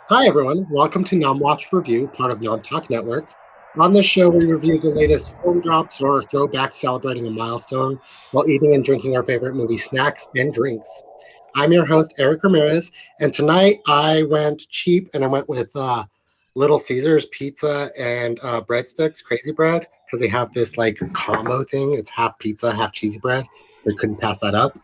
Hi, everyone. Welcome to Nom Watch Review, part of Nom Talk Network. On this show, we review the latest film drops or throwbacks celebrating a milestone while eating and drinking our favorite movie snacks and drinks. I'm your host, Erric Ramirez, and tonight I went cheap and I went with Little Caesars pizza and breadsticks, crazy bread, because they have this like combo thing. It's half pizza, half cheesy bread. We couldn't pass that up.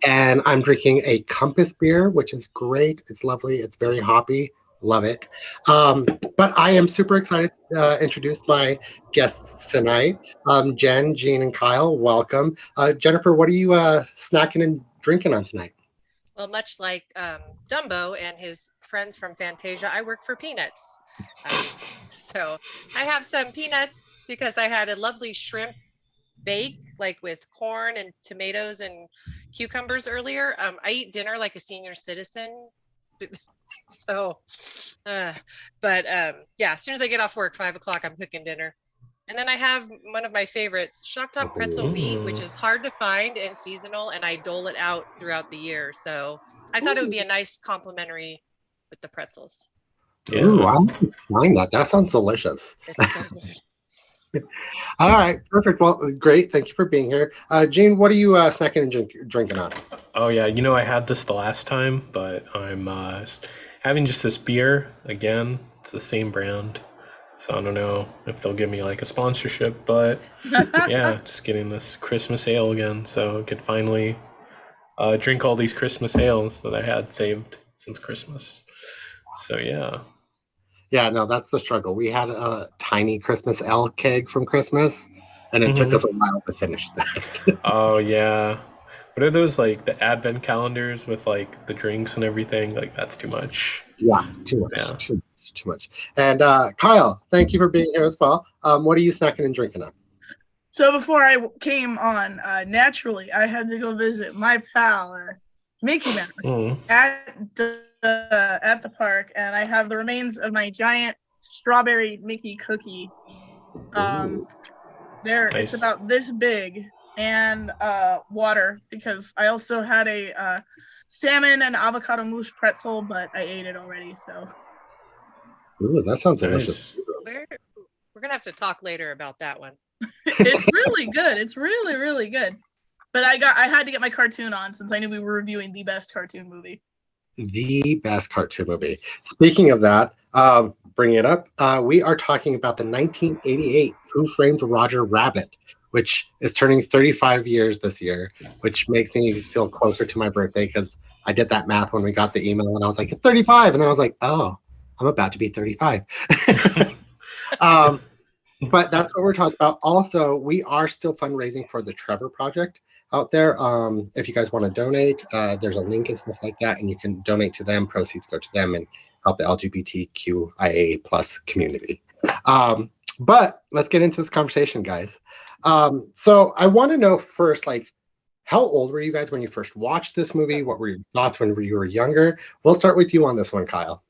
And I'm drinking a Compass beer, which is great. It's lovely. It's very hoppy. Love it. Um, but I am super excited to introduce my guests tonight. Jen, Jean, and Kyle, welcome. Jennifer, what are you snacking and drinking on tonight? Well, much like Dumbo and his friends from Fantasia, I work for peanuts. Um, so I have some peanuts because I had a lovely shrimp bake, like with corn and tomatoes and cucumbers earlier. I eat dinner like a senior citizen. So, uh, but yeah, as soon as I get off work, 5 o'clock, I'm cooking dinner. And then I have one of my favorites, shock top pretzel wheat, which Mm. is hard to find and seasonal, and I dole it out throughout the year. So I thought it would Ooh, be a nice complimentary with the pretzels. ooh, Yeah. I have to find that. That sounds delicious. It's so good. All right, perfect. Well, great. Thank you for being here. Jean, what are you snacking and drinking on? Oh yeah. I had this the last time, but I'm having just this beer again. It's the same brand, so I don't know if they'll give me like a sponsorship. But yeah, just getting this Christmas ale again, so I could finally drink all these Christmas ales that I had saved since Christmas. So yeah. Yeah, no, that's the struggle. We had a tiny Christmas L keg from Christmas, and it took hmm us a while to finish that. Oh yeah. What are those like the advent calendars with like the drinks and everything? Like that's too much. Yeah, too much, Yeah. too much, too much. And Kyle, thank you for being here as well. What are you snacking and drinking on? So before I came on, naturally, I had to go visit my pal, Mickey Mouse, Mm. at the park, and I have the remains of my giant strawberry Mickey cookie. Um, Ooh, it's Nice. about this big, and water because I also had a salmon and avocado mousse pretzel, but I ate it already. So ooh, that sounds delicious. Nice. We're we're gonna have to talk later about that one. it's really good. It's really really good. But I had to get my cartoon on since I knew we were reviewing the best cartoon movie. The best cartoon movie. Speaking of that, bringing it up, we are talking about the 1988 Who Framed Roger Rabbit, which is turning 35 years this year, which makes me feel closer to my birthday because I did that math when we got the email and I was like, it's 35. And then I was like, oh, I'm about to be 35. um, but that's what we're talking about. Also, we are still fundraising for the Trevor Project out there. If you guys want to donate, there's a link and stuff like that, and you can donate to them. Proceeds go to them and help the LGBTQIA plus community. But let's get into this conversation, guys. So I want to know first, like, how old were you guys when you first watched this movie? What were your thoughts when you were younger? We'll start with you on this one, Kyle.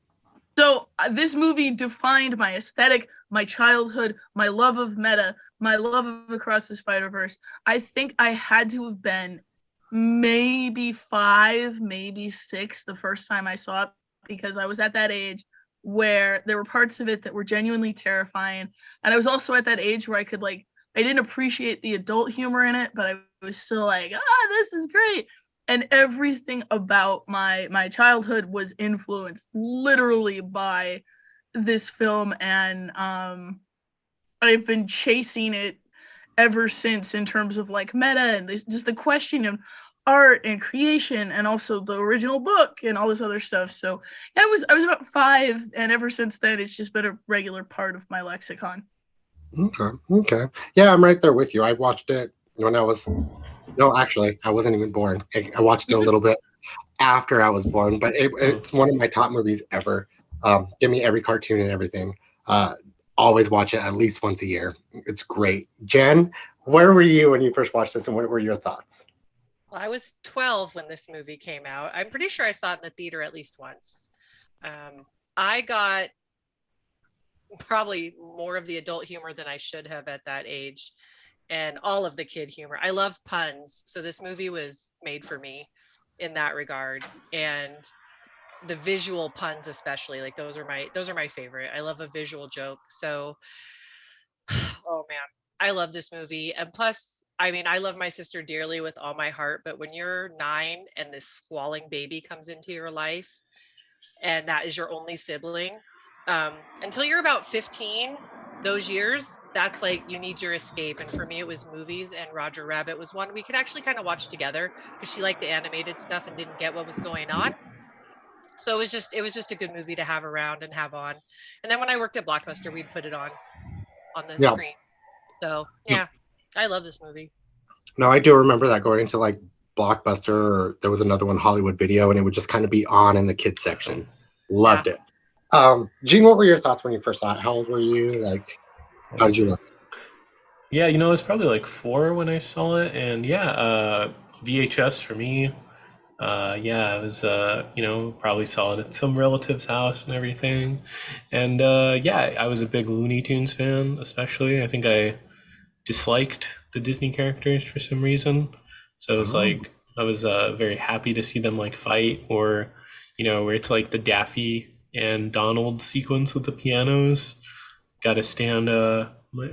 So this movie defined my aesthetic, my childhood, my love of meta, my love of Across the Spider-Verse. I think I had to have been maybe 5, maybe 6 the first time I saw it because I was at that age where there were parts of it that were genuinely terrifying. And I was also at that age where I didn't appreciate the adult humor in it, but I was still like, this is great. And everything about my childhood was influenced literally by this film, and I've been chasing it ever since in terms of like meta and just the question of art and creation and also the original book and all this other stuff. So yeah, I was about 5, and ever since then it's just been a regular part of my lexicon. Okay, okay, yeah, I'm right there with you. I watched it when I was No, actually, I wasn't even born. I watched it a little bit after I was born, but Mm. it's one of my top movies ever. Give me every cartoon and everything. Uh, Always watch it at least once a year. It's great. Jen, where were you when you first watched this, and what were your thoughts? Well, I was 12 when this movie came out. I'm pretty sure I saw it in the theater at least once. I got probably more of the adult humor than I should have at that age, and all of the kid humor. I love puns, so this movie was made for me in that regard. And the visual puns especially, like those are my favorite. I love a visual joke. So oh man, I love this movie. And plus, I mean, I love my sister dearly with all my heart, but when you're 9 and this squalling baby comes into your life and that is your only sibling, until you're about 15, those years, that's like you need your escape. And for me, it was movies, and Roger Rabbit was one we could actually kind of watch together because she liked the animated stuff and didn't get what was going on. So it was just a good movie to have around and have on. And then when I worked at Blockbuster, we'd put it on the Yeah. screen. So yeah, I love this movie. No, I do remember that going to like Blockbuster, or there was another one, Hollywood Video, and it would just kind of be on in the kids section. Loved it. Gene, what were your thoughts when you first saw it? How old were you? Like, how did you look? Yeah, you know, I was probably like 4 when I saw it, and yeah, VHS for me. Yeah, I was, you know, probably saw it at some relative's house and everything. And yeah, I was a big Looney Tunes fan, especially. I think I disliked the Disney characters for some reason. So it was like, I was very happy to see them like fight, or, you know, where it's like the Daffy and Donald sequence with the pianos. Got to stand, I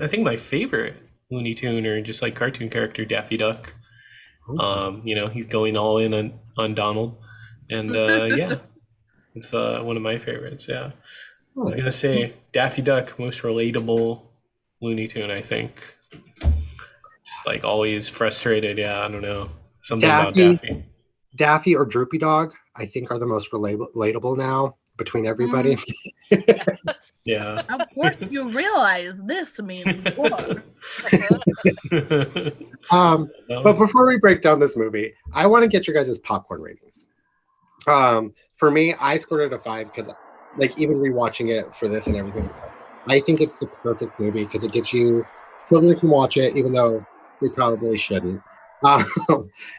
think my favorite Looney Tune or just like cartoon character, Daffy Duck. You know, he's going all in on Donald, and yeah, it's one of my favorites. Yeah, I was gonna say Daffy Duck, most relatable Looney Tune, I think. Just like always frustrated. Yeah, I don't know, something about Daffy. Daffy or Droopy Dog, I think, are the most relatable now between everybody. Yeah. Of course, you realize this means war. But before we break down this movie, I want to get your guys' popcorn ratings. For me, I scored it a 5 because, like, even rewatching it for this and everything, I think it's the perfect movie because it gets you children can watch it, even though they probably shouldn't.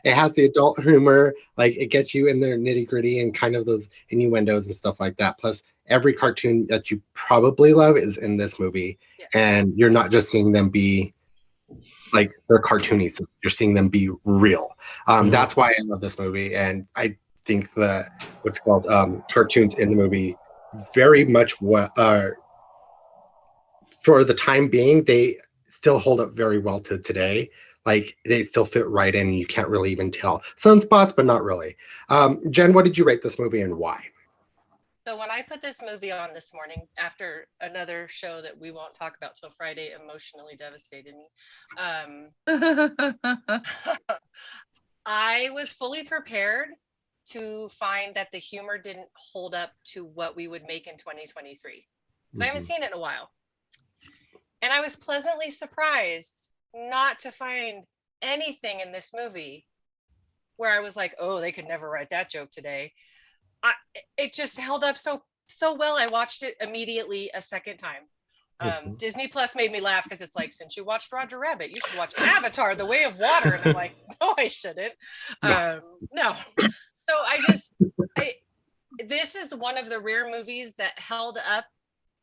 It has the adult humor, like it gets you in their nitty gritty and kind of those innuendos and stuff like that. Plus, every cartoon that you probably love is in this movie, and you're not just seeing them be like they're cartoony, so you're seeing them be real. That's why I love this movie, and I think that what's called cartoons in the movie very much for the time being, they still hold up very well to today. Like they still fit right in. You can't really even tell some spots, but not really. Jen, what did you rate this movie and why? So when I put this movie on this morning after another show that we won't talk about till Friday emotionally devastated me, I was fully prepared to find that the humor didn't hold up to what we would make in 2023. So I haven't seen it in a while. And I was pleasantly surprised not to find anything in this movie where I was like, oh, they could never write that joke today. It just held up so well. I watched it immediately a second time. Disney Plus made me laugh because it's like, since you watched Roger Rabbit, you should watch Avatar, The Way of Water. And I'm like, no, I shouldn't. No. So this is one of the rare movies that held up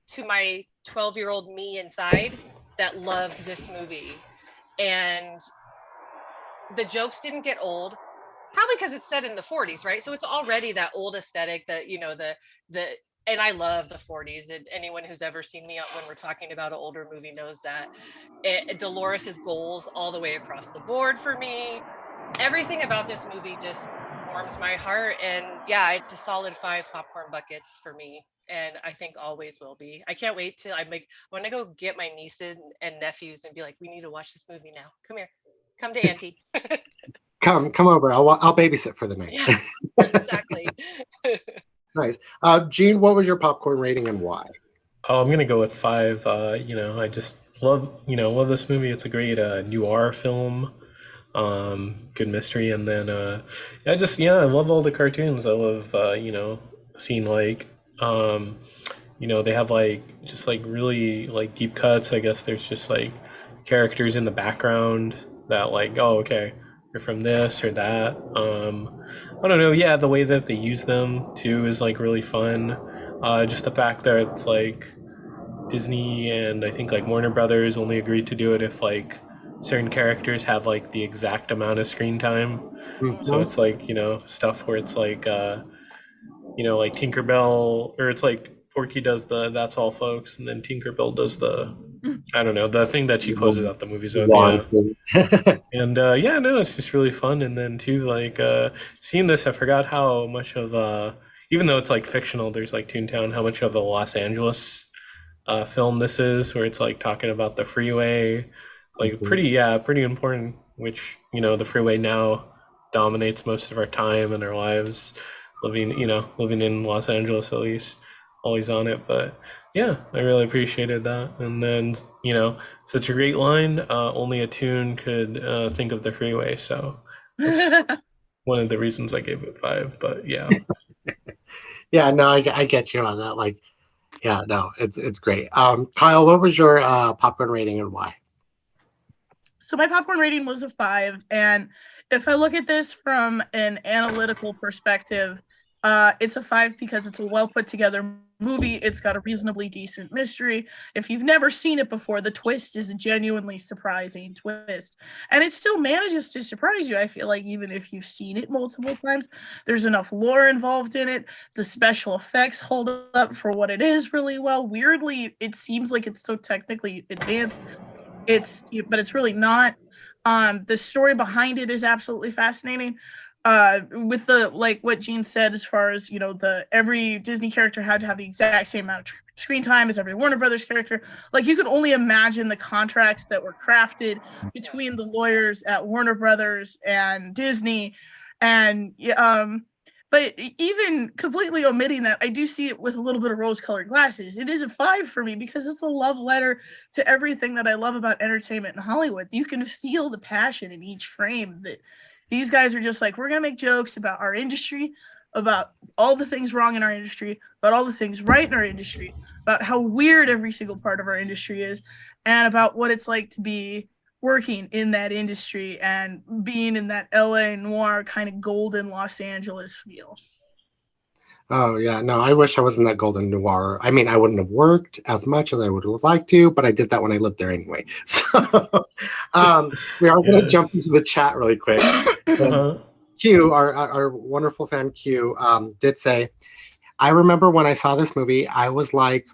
to my 12-year-old me inside that loved this movie. And the jokes didn't get old, probably because it's set in the 40s, right? So it's already that old aesthetic that, you know, the and I love the 40s, and anyone who's ever seen me when we're talking about an older movie knows that. Dolores's goals all the way across the board for me. Everything about this movie just warms my heart, and yeah, it's a solid 5 popcorn buckets for me, and I think always will be. I can't wait till I want to go get my nieces and nephews and be like, we need to watch this movie now. Come here, come to Auntie. Come over. I'll babysit for the night. Yeah, exactly. Nice. Gene, what was your popcorn rating and why? Oh, I'm gonna go with 5. You know, I just love this movie. It's a great noir film. Good mystery, and then I love all the cartoons. I love you know, seeing like you know, they have like just like really like deep cuts. I guess there's just like characters in the background that like, oh, okay, you're from this or that. I don't know. Yeah, the way that they use them too is like really fun. Just the fact that it's like Disney and I think like Warner Brothers only agreed to do it if like certain characters have like the exact amount of screen time. So it's like, you know, stuff where it's like like Tinkerbell, or it's like Porky does the "That's all, folks," and then Tinkerbell does the, I don't know, the thing that she closes out the movies with. Wand Yeah. thing. And yeah, no, it's just really fun. And then too, like seeing this, I forgot how much of even though it's like fictional, there's like Toontown, how much of a Los Angeles film this is, where it's like talking about the freeway, like pretty important. Which the freeway now dominates most of our time and our lives, living in Los Angeles at least, always on it. But yeah, I really appreciated that. And then such a great line. Only a tune could think of the freeway. So that's one of the reasons I gave it 5. But yeah. Yeah, no, I get you on that. Like, yeah, no, it's great. Kyle, what was your popcorn rating and why? So my popcorn rating was a 5, and if I look at this from an analytical perspective, it's a 5 because it's a well put together movie. It's got a reasonably decent mystery. If you've never seen it before, the twist is a genuinely surprising twist, and it still manages to surprise you. I feel like even if you've seen it multiple times, there's enough lore involved in it. The special effects hold up for what it is really well. Weirdly, it seems like it's so technically advanced. But it's really not. The story behind it is absolutely fascinating. With the like what Gene said, as far as every Disney character had to have the exact same amount of screen time as every Warner Brothers character. Like, you could only imagine the contracts that were crafted between the lawyers at Warner Brothers and Disney, and but even completely omitting that, I do see it with a little bit of rose-colored glasses. It is a 5 for me because it's a love letter to everything that I love about entertainment in Hollywood. You can feel the passion in each frame that these guys are just like, we're going to make jokes about our industry, about all the things wrong in our industry, about all the things right in our industry, about how weird every single part of our industry is, and about what it's like to be working in that industry and being in that LA noir kind of golden Los Angeles feel. Oh yeah, no, I wish I was in that golden noir. I mean, I wouldn't have worked as much as I would have liked to, but I did that when I lived there anyway. So we are going to jump into the chat really quick. Q, our wonderful fan Q, did say, I remember when I saw this movie, I was like,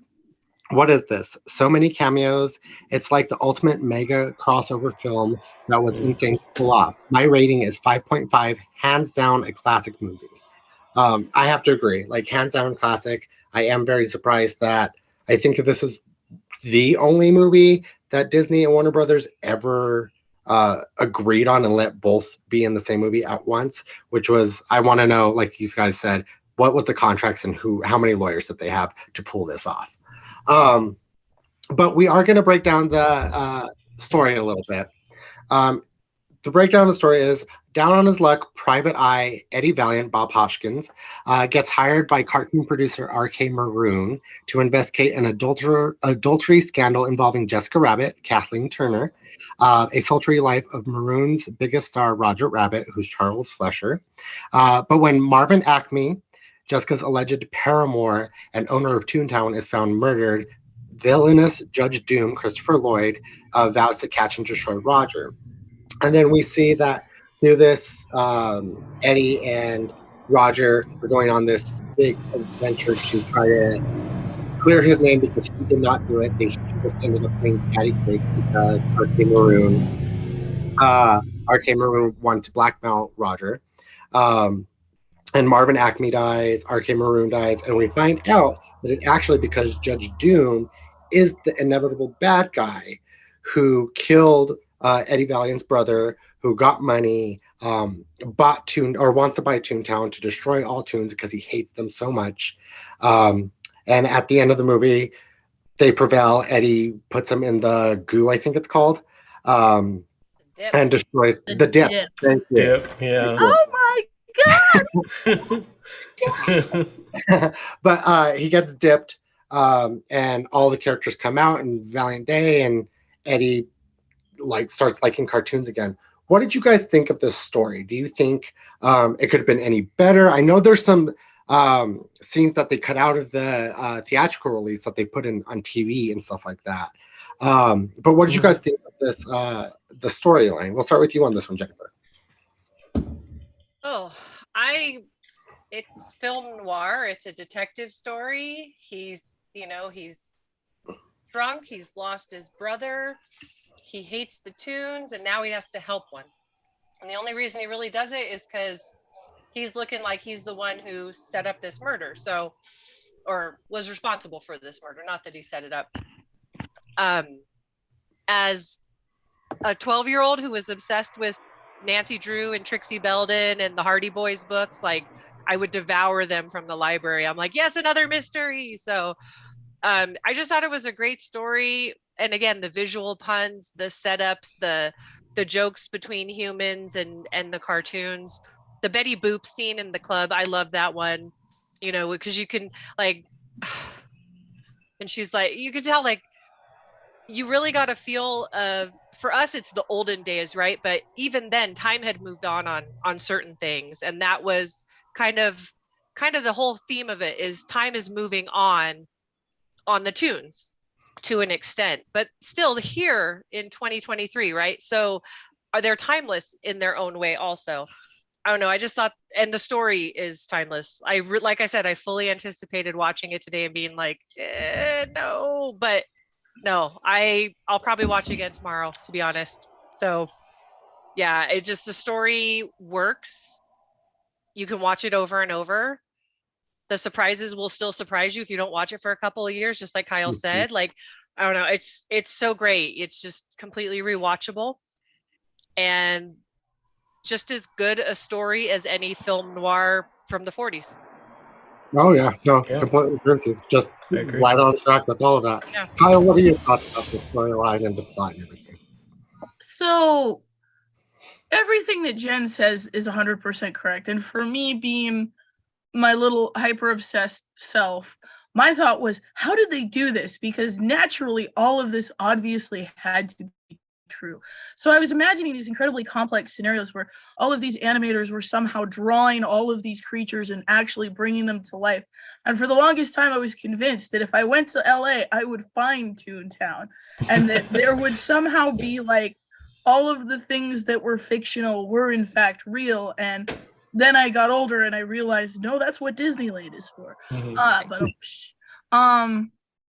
what is this? So many cameos. It's like the ultimate mega crossover film that was insane to pull off. My rating is 5.5, hands down a classic movie. I have to agree, like, hands down classic. I am very surprised that I think this is the only movie that Disney and Warner Brothers ever agreed on and let both be in the same movie at once, which was, I want to know, like you guys said, what was the contracts and how many lawyers did they have to pull this off? But we are going to break down the story a little bit. The breakdown of the story is, down on his luck, Private Eye Eddie Valiant, Bob Hoskins, gets hired by cartoon producer R.K. Maroon to investigate an adultery scandal involving Jessica Rabbit, Kathleen Turner, A Sultry Life of Maroon's biggest star, Roger Rabbit, who's Charles Flesher. But when Marvin Acme, Jessica's alleged paramour and owner of Toontown, is found murdered, villainous Judge Doom, Christopher Lloyd, vows to catch and destroy Roger. And then we see that through this, Eddie and Roger are going on this big adventure to try to clear his name because he did not do it. They just ended up playing patty cake because R.K. Maroon wanted to blackmail Roger. And Marvin Acme dies, R.K. Maroon dies, and we find out that it's actually because Judge Doom is the inevitable bad guy who killed Eddie Valiant's brother, who got money, wants to buy Toontown to destroy all toons because he hates them so much. And at the end of the movie, they prevail. Eddie puts him in the goo, I think it's called, and destroys the dip. Thank you. Dip, yeah. Oh my God! But he gets dipped, and all the characters come out, and Valiant Day, and Eddie starts liking cartoons again. What did you guys think of this story? Do you think it could have been any better? I know there's some scenes that they cut out of the theatrical release that they put in on TV and stuff like that. But what did you guys think of this, the storyline? We'll start with you on this one, Jennifer. Oh, I it's film noir. It's a detective story. He's drunk. He's lost his brother. He hates the tunes, and now he has to help one. And the only reason he really does it is because he's looking like he's the one who set up this murder. So, or was responsible for this murder. Not that he set it up. As a 12-year-old who was obsessed with Nancy Drew and Trixie Belden and the Hardy Boys books, like I would devour them from the library. I'm like, yes, another mystery. So I just thought it was a great story. And again, the visual puns, the setups, the jokes between humans and the cartoons, the Betty Boop scene in the club. I love that one, because you can like, and she's like, you could tell like, you really got a feel of, for us, it's the olden days, right? But even then time had moved on certain things. And that was kind of the whole theme of it, is time is moving on the tunes to an extent, but still here in 2023, right? So are they timeless in their own way also? I don't know. I just thought, and the story is timeless. Like I said, I fully anticipated watching it today and being like, no, but no, I'll probably watch it again tomorrow, to be honest. So yeah, it just, the story works. You can watch it over and over. The surprises will still surprise you if you don't watch it for a couple of years, just like Kyle said. Like, I don't know, it's so great. It's just completely rewatchable and just as good a story as any film noir from the 40s. Oh yeah, no, Yeah. completely agree with you. Just I agree. right on track with all of that. Yeah. Kyle, what are your thoughts about the storyline and the plot and everything? So everything that Jen says is 100% correct. And for me, being my little hyper obsessed self, my thought was, how did they do this? Because naturally, all of this obviously had to be true. So I was imagining these incredibly complex scenarios where all of these animators were somehow drawing all of these creatures and actually bringing them to life. And for the longest time, I was convinced that if I went to LA, I would find Toontown, and that there would somehow be like all of the things that were fictional were in fact real. And then I got older and I realized, no, that's what Disneyland is for.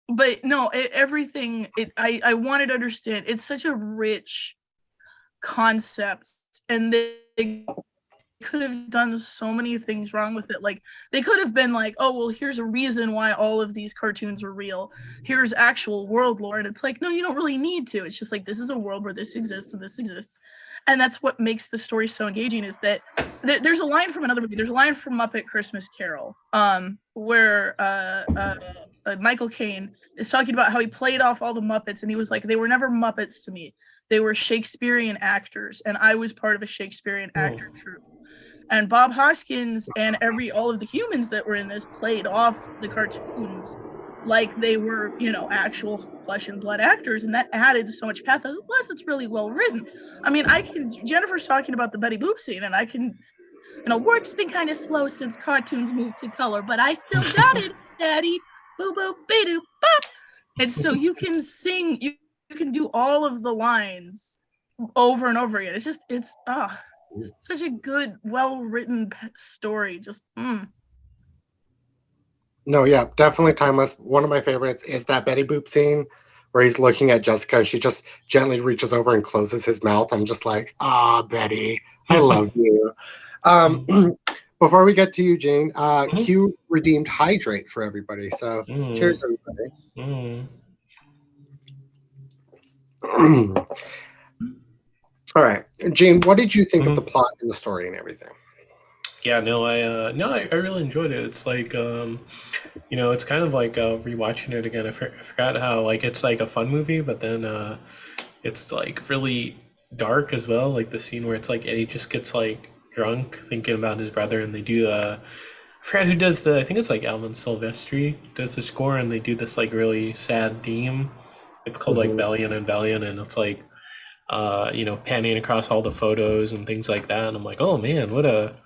But no, everything. I wanted to understand. It's such a rich concept, and they could have done so many things wrong with it. Like they could have been like, oh well, here's a reason why all of these cartoons are real. Here's actual world lore, and it's like, no, you don't really need to. It's just like, this is a world where this exists and this exists. And that's what makes the story so engaging, is that there's a line from another movie. There's a line from Muppet Christmas Carol, where Michael Caine is talking about how he played off all the Muppets, and he was like, they were never Muppets to me. They were Shakespearean actors, and I was part of a Shakespearean actor troupe. And Bob Hoskins and all of the humans that were in this played off the cartoons like they were, actual flesh and blood actors, and that added so much pathos. Plus, it's really well written. I mean, Jennifer's talking about the Betty Boop scene, and I can, work's been kind of slow since cartoons moved to color, but I still got it, Daddy. Boo boo, be doo, bop. And so you can sing, you can do all of the lines over and over again. It's such a good, well-written story. Just No, yeah, definitely timeless. One of my favorites is that Betty Boop scene where he's looking at Jessica and she just gently reaches over and closes his mouth. I'm just like, Betty, I love you. Before we get to you, Jane, Q redeemed Hydrate for everybody. So cheers, everybody. All right, Jane, what did you think of the plot and the story and everything? Yeah, I really enjoyed it. It's like, it's kind of like rewatching it again. I forgot how like it's like a fun movie, but then it's like really dark as well. Like the scene where it's like Eddie just gets like drunk thinking about his brother, and they do I forgot who does I think it's like Alvin Silvestri does the score, and they do this like really sad theme. It's called like Bellion, and it's like panning across all the photos and things like that. And I'm like, oh man, what a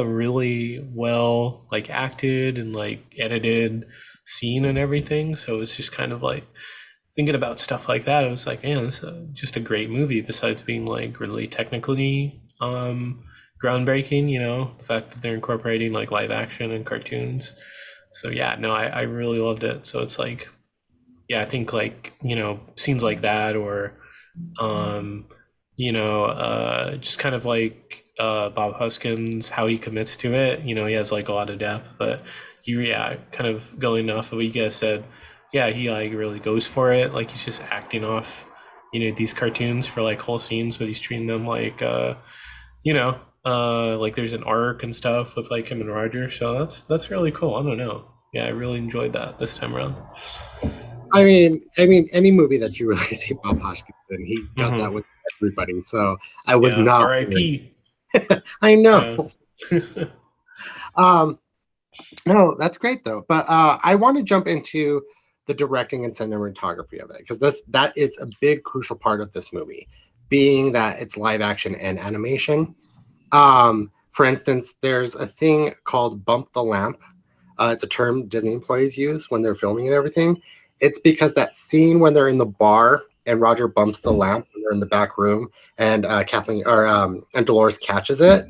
really well like acted and like edited scene and everything. So it's just kind of like thinking about stuff like that. I was like, man, this is just a great movie, besides being like really technically groundbreaking, you know, the fact that they're incorporating like live action and cartoons. So yeah, no, I really loved it. So it's like, yeah, I think like, you know, scenes like that, or um, just kind of like Bob Hoskins, how he commits to it. You know, he has like a lot of depth, but yeah, kind of going off of what you guys said, yeah, he like really goes for it. Like he's just acting off, you know, these cartoons for like whole scenes, but he's treating them like, like there's an arc and stuff with like him and Roger. So that's really cool. I don't know. Yeah, I really enjoyed that this time around. Any movie that you really see Bob Hoskins in, he does that with everybody. So I was not R.I.P. I know. No, that's great though. But I want to jump into the directing and cinematography of it, because that is a big crucial part of this movie, being that it's live action and animation. For instance, there's a thing called bump the lamp. It's a term Disney employees use when they're filming and everything. It's because that scene when they're in the bar and Roger bumps the lamp when they're in the back room, and Kathleen and Dolores catches it.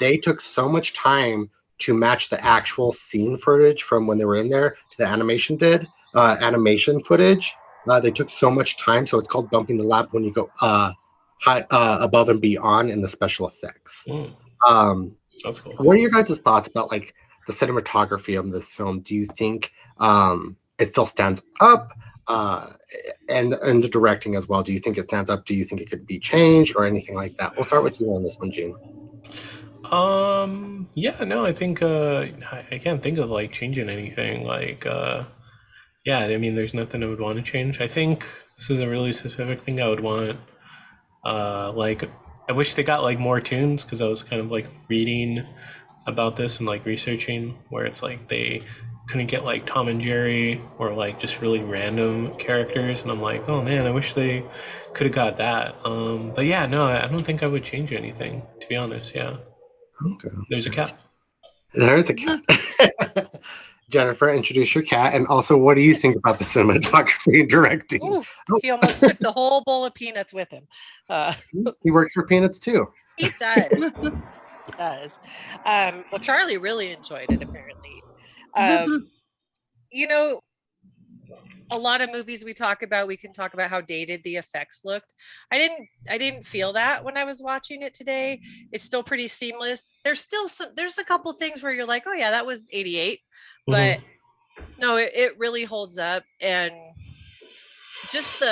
They took so much time to match the actual scene footage from when they were in there to the animation footage. They took so much time, so it's called bumping the lamp when you go high, above and beyond in the special effects. That's cool. What are your guys' thoughts about like the cinematography of this film? Do you think it still stands up? And the directing as well. Do you think it stands up? Do you think it could be changed or anything like that? We'll start with you on this one, Gene. Yeah, no, I think I can't think of like changing anything. Like yeah, I mean there's nothing I would want to change. I think this is a really specific thing I would want. Like I wish they got like more tunes, because I was kind of like reading about this and like researching where it's like they couldn't get like Tom and Jerry or like just really random characters, and I'm like, oh man, I wish they could have got that. But yeah, no, I don't think I would change anything, to be honest. Yeah. Okay. There's a cat. There's a cat. Jennifer, introduce your cat, and also, what do you think about the cinematography and directing? Ooh, he almost took the whole bowl of peanuts with him. He works for Peanuts too. He does. He does. Well, Charlie really enjoyed it, apparently. You know, a lot of movies we can talk about how dated the effects looked. I didn't feel that when I was watching it today. It's still pretty seamless. There's a couple things where you're like, oh yeah, that was 88, but no, it really holds up. And just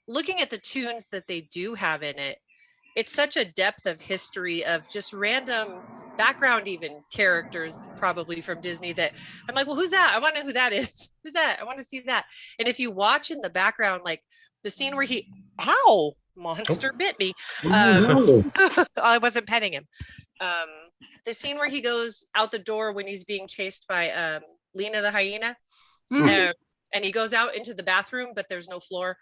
looking at the tunes that they do have in it, it's such a depth of history of just random background, even characters probably from Disney, that I'm like, well, who's that? I want to know who that is. Who's that? I want to see that. And if you watch in the background, like the scene where monster bit me. I wasn't petting him. The scene where he goes out the door when he's being chased by Lena the hyena, and he goes out into the bathroom, but there's no floor.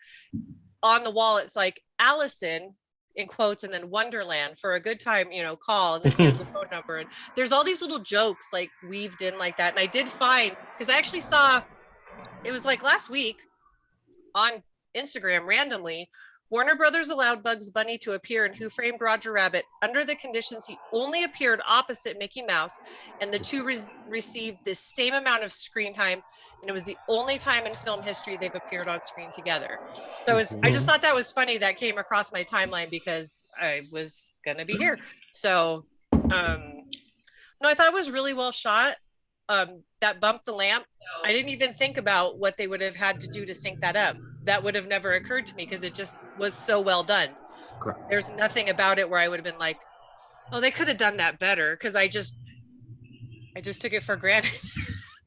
On the wall, it's like Allison, in quotes, and then Wonderland for a good time, call, and then here's the phone number. And there's all these little jokes like weaved in like that. And I did find, because I actually saw, it was like last week on Instagram randomly, Warner Brothers allowed Bugs Bunny to appear in Who Framed Roger Rabbit under the conditions he only appeared opposite Mickey Mouse, and the two received the same amount of screen time, and it was the only time in film history they've appeared on screen together. So I just thought that was funny. That came across my timeline because I was gonna be here. So no, I thought it was really well shot. That bump the lamp, I didn't even think about what they would have had to do to sync that up. That would have never occurred to me because it just was so well done. Correct. There's nothing about it where I would have been like, oh, they could have done that better, because I just took it for granted.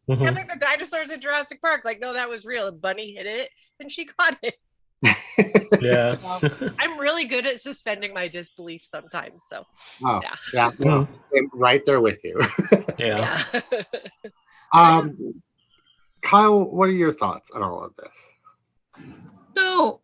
I like the dinosaurs in Jurassic Park. Like, no, that was real. And Bunny hit it and she caught it. Yeah. I'm really good at suspending my disbelief sometimes. So yeah. No, I'm right there with you. Yeah. Kyle, what are your thoughts on all of this? So,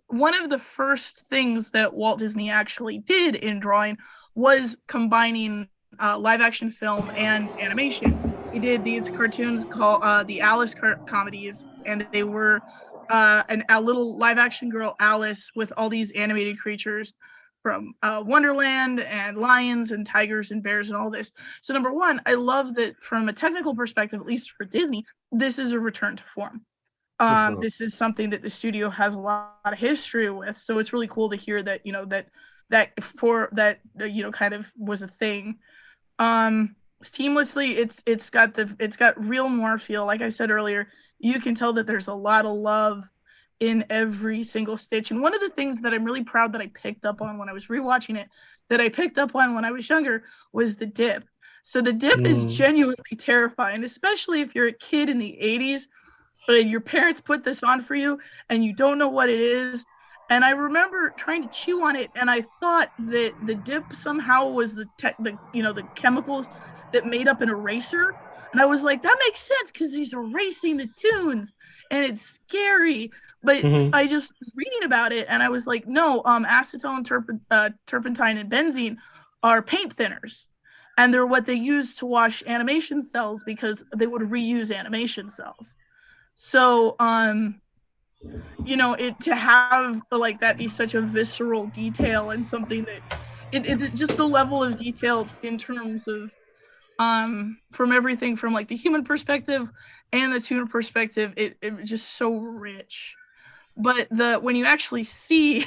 one of the first things that Walt Disney actually did in drawing was combining live action film and animation. He did these cartoons called the Alice comedies, and they were a little live action girl, Alice, with all these animated creatures. Wonderland and lions and tigers and bears and all this. So number one, I love that from a technical perspective, at least for Disney, this is a return to form. This is something that the studio has a lot of history with. So it's really cool to hear that, kind of was a thing. Seamlessly, it's got real noir feel. Like I said earlier, you can tell that there's a lot of love in every single stitch. And one of the things that I'm really proud that I picked up on when I was rewatching it, that I picked up on when I was younger, was the dip. So the dip is genuinely terrifying, especially if you're a kid in the 80s and your parents put this on for you and you don't know what it is. And I remember trying to chew on it, and I thought that the dip somehow was the chemicals that made up an eraser. And I was like, that makes sense because he's erasing the tunes and it's scary. But I just was reading about it and I was like, no, acetone, turpentine, and benzene are paint thinners. And they're what they use to wash animation cells because they would reuse animation cells. So, to have like that be such a visceral detail and something that it just the level of detail in terms of from everything from like the human perspective and the tune perspective, it was just so rich. But when you actually see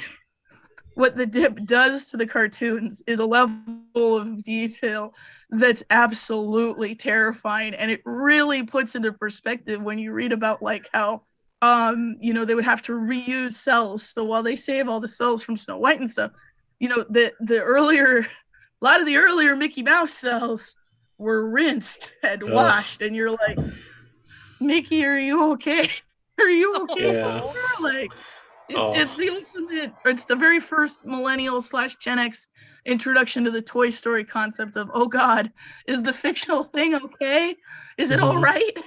what the dip does to the cartoons is a level of detail that's absolutely terrifying, and it really puts into perspective when you read about like how they would have to reuse cells. So while they save all the cells from Snow White and stuff, the earlier, a lot of the earlier Mickey Mouse cells were rinsed and washed, and you're like, Mickey, are you okay? Are you okay, Yeah. Like, it's the ultimate, or it's the very first millennial / Gen X introduction to the Toy Story concept of, oh God, is the fictional thing okay? Is it all right?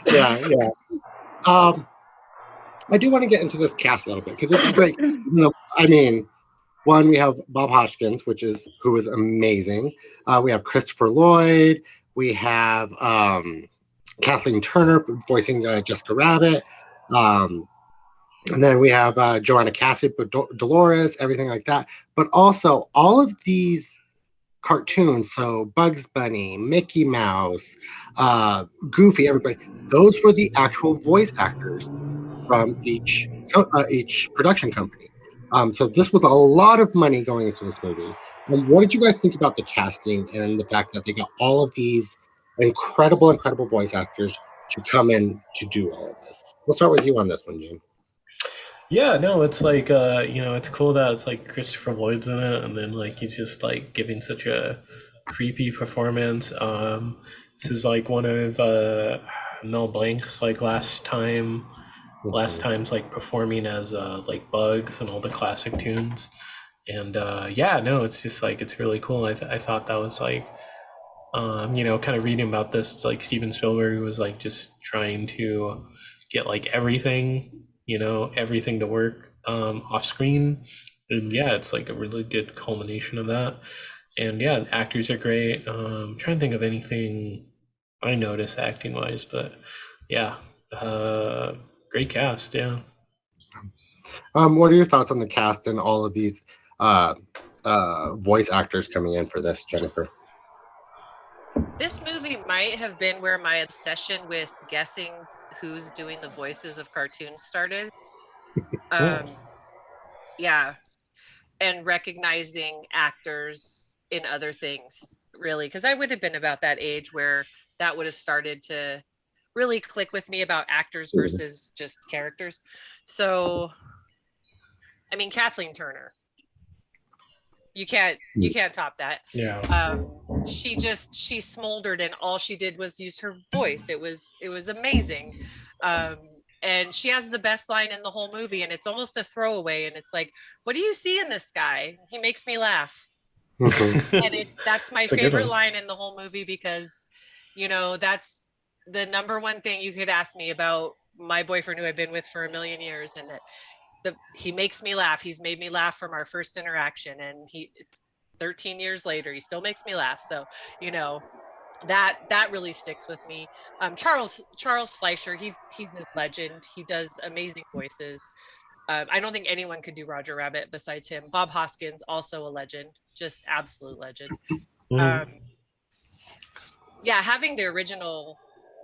Yeah. I do want to get into this cast a little bit because it's great. One, we have Bob Hoskins, who is amazing. We have Christopher Lloyd. We have Kathleen Turner voicing Jessica Rabbit. And then we have Joanna Cassidy, Dolores, everything like that. But also all of these cartoons, so Bugs Bunny, Mickey Mouse, Goofy, everybody, those were the actual voice actors from each production company. So this was a lot of money going into this movie. What did you guys think about the casting and the fact that they got all of these incredible voice actors to come in to do all of this? We'll start with you on this one, Jim. Yeah, no, it's like it's cool that it's like Christopher Lloyd's in it, and then like he's just like giving such a creepy performance. This is like one of Mel Blanc's like last times like performing as like Bugs and all the classic tunes, and it's just like it's really cool. I thought that was like kind of reading about this, it's like Steven Spielberg was like just trying to get like everything to work off screen, and it's like a really good culmination of that. And actors are great. Trying to think of anything I noticed acting wise, but great cast. What are your thoughts on the cast and all of these voice actors coming in for this, Jennifer? This movie might have been where my obsession with guessing who's doing the voices of cartoons started. And recognizing actors in other things, really, because I would have been about that age where that would have started to really click with me about actors versus just characters. So, I mean, Kathleen Turner, you can't top that. She smoldered, and all she did was use her voice. It was amazing. And she has the best line in the whole movie, and it's almost a throwaway, and it's like, what do you see in this guy? He makes me laugh. And that's my favorite line in the whole movie, because that's the number one thing you could ask me about my boyfriend who I've been with for a million years, and he makes me laugh. He's made me laugh from our first interaction, and 13 years later, he still makes me laugh. So that really sticks with me. Charles Fleischer, he's a legend. He does amazing voices. I don't think anyone could do Roger Rabbit besides him. Bob Hoskins, also a legend, just absolute legend. Mm. Yeah, having the original.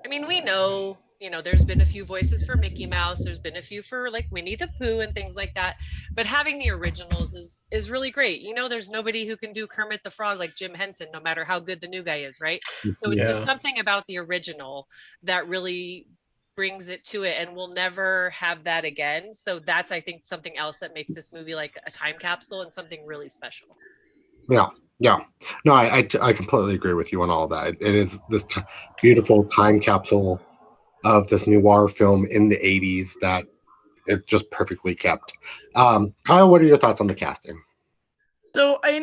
I mean, we know, there's been a few voices for Mickey Mouse. There's been a few for like Winnie the Pooh and things like that. But having the originals is really great. There's nobody who can do Kermit the Frog like Jim Henson, no matter how good the new guy is, right? So it's just Yeah. something about the original that really brings it to it, and we'll never have that again. So that's, I think, something else that makes this movie like a time capsule and something really special. Yeah, yeah. No, I completely agree with you on all that. It is this beautiful time capsule of this noir film in the 80s that is just perfectly kept. Kyle, what are your thoughts on the casting? So I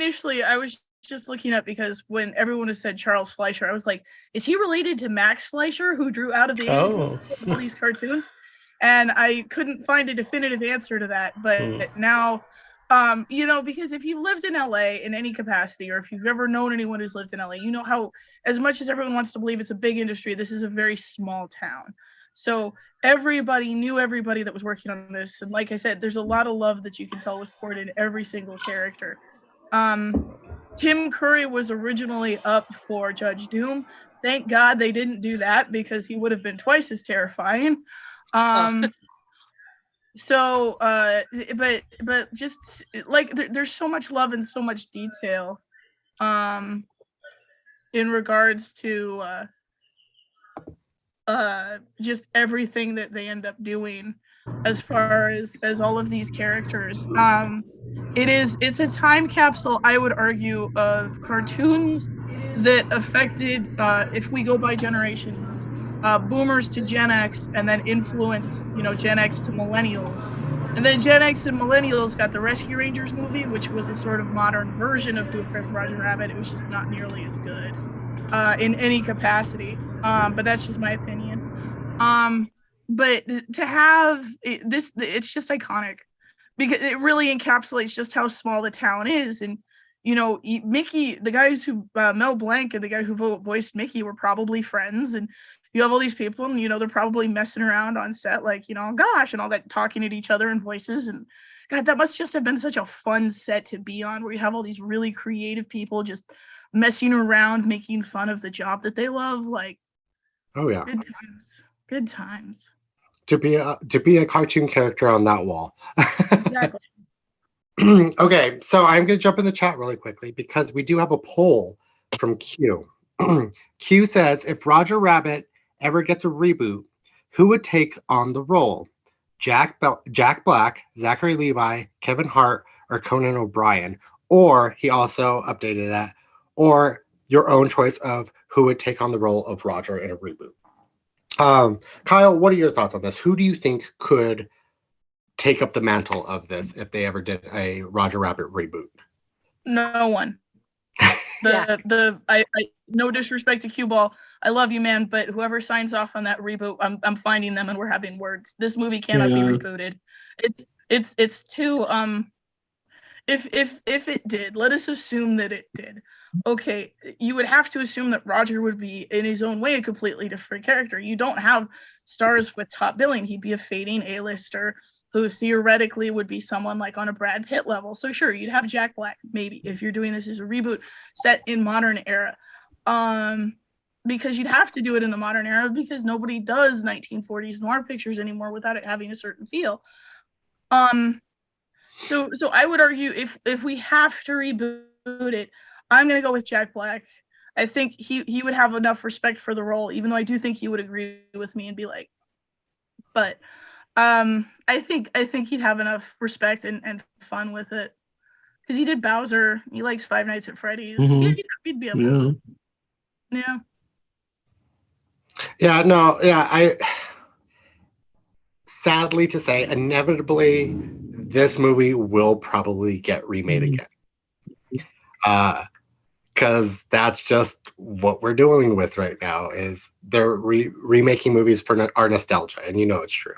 was just looking up because when everyone has said Charles Fleischer, I was like, is he related to Max Fleischer, who drew Out of the 80s all these cartoons? And I couldn't find a definitive answer to that. But now, because if you lived in LA in any capacity, or if you've ever known anyone who's lived in LA, you know how, as much as everyone wants to believe it's a big industry, this is a very small town. So everybody knew everybody that was working on this. And like I said, there's a lot of love that you can tell was poured in every single character. Tim Curry was originally up for Judge Doom. Thank God they didn't do that, because he would have been twice as terrifying. So, but just like there's so much love and so much detail, in regards to just everything that they end up doing, as far as all of these characters. It's a time capsule, I would argue, of cartoons that affected, if we go by generations, boomers to Gen X, and then influenced, Gen X to millennials. And then Gen X and millennials got the Rescue Rangers movie, which was a sort of modern version of Who Framed Roger Rabbit. It was just not nearly as good in any capacity. But that's just my opinion. But to have this, it's just iconic, because it really encapsulates just how small the town is. And Mickey, the guys who Mel Blanc and the guy who voiced Mickey were probably friends, and you have all these people, and they're probably messing around on set, like, gosh, and all that, talking at each other in voices. And God, that must just have been such a fun set to be on, where you have all these really creative people just messing around, making fun of the job that they love. Like, oh yeah, good times. To be a cartoon character on that wall. Exactly. Okay, so I'm going to jump in the chat really quickly, because we do have a poll from Q. Q says, if Roger Rabbit ever gets a reboot, who would take on the role? Jack Black, Zachary Levi, Kevin Hart, or Conan O'Brien? Or he also updated that, or your own choice of who would take on the role of Roger in a reboot. Kyle, what are your thoughts on this? Who do you think could take up the mantle of this if they ever did a Roger Rabbit reboot? No one. I no disrespect to Cue Ball, I love you, man, but whoever signs off on that reboot, I'm finding them and we're having words. This movie cannot be rebooted. It's too if it did, let us assume that it did. Okay, you would have to assume that Roger would be, in his own way, a completely different character. You don't have stars with top billing. He'd be a fading A-lister who theoretically would be someone like on a Brad Pitt level. So sure, you'd have Jack Black, maybe, if you're doing this as a reboot set in modern era. Because you'd have to do it in the modern era, because nobody does 1940s noir pictures anymore without it having a certain feel. So I would argue, if we have to reboot it, I'm going to go with Jack Black. I think he would have enough respect for the role, even though I do think he would agree with me and be like, but I think he'd have enough respect and fun with it, because he did Bowser. He likes Five Nights at Freddy's. Mm-hmm. He'd be able to. Yeah. Yeah, no, yeah, sadly to say, inevitably, this movie will probably get remade again. Because that's just what we're dealing with right now, is they're remaking movies for our nostalgia, and it's true.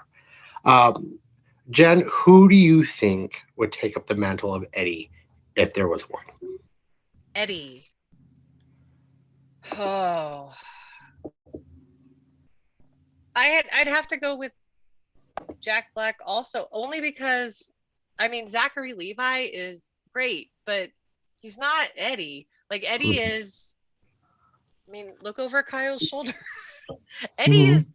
Jen, who do you think would take up the mantle of Eddie if there was one? Eddie. Oh. I'd have to go with Jack Black also, only because, I mean, Zachary Levi is great, but he's not Eddie. Like Eddie is, I mean, look over Kyle's shoulder. Eddie is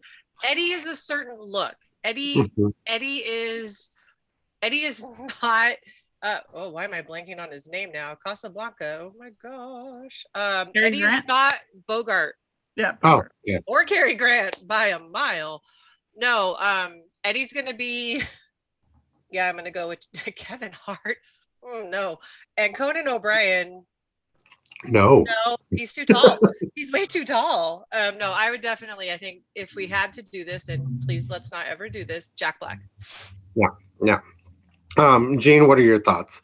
a certain look. Eddie is not oh, why am I blanking on his name now? Casablanca. Oh my gosh. Eddie is not Bogart. Yeah. Oh, yeah. Or Cary Grant by a mile. No, Eddie's gonna be, I'm gonna go with Kevin Hart. Oh no. And Conan O'Brien. No, he's too tall. He's way too tall. No, I would definitely, I think if we had to do this, and please let's not ever do this, Jack Black. Yeah. Gene, what are your thoughts?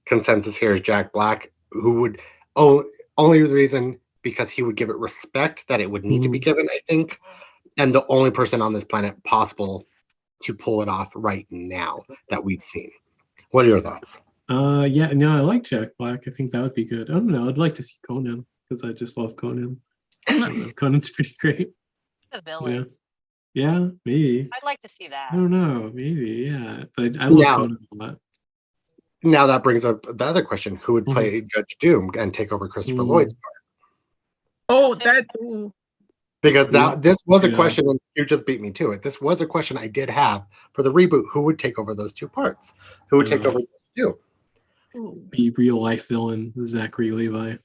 Consensus here is Jack Black, who would only the reason because he would give it respect that it would need to be given, I think, and the only person on this planet possible to pull it off right now that we've seen. What are your thoughts? I like Jack Black. I think that would be good. I don't know. I'd like to see Conan because I just love Conan. I don't know. Conan's pretty great. The villain. Yeah, maybe. I'd like to see that. I don't know. Maybe, yeah. But I love Conan a lot. Now that brings up the other question: who would play Judge Doom and take over Christopher Lloyd's part? Oh, that. Ooh. Because this was a question, and you just beat me to it. This was a question I did have for the reboot: who would take over those two parts? Who would take over Judge Doom? Be real life villain Zachary Levi.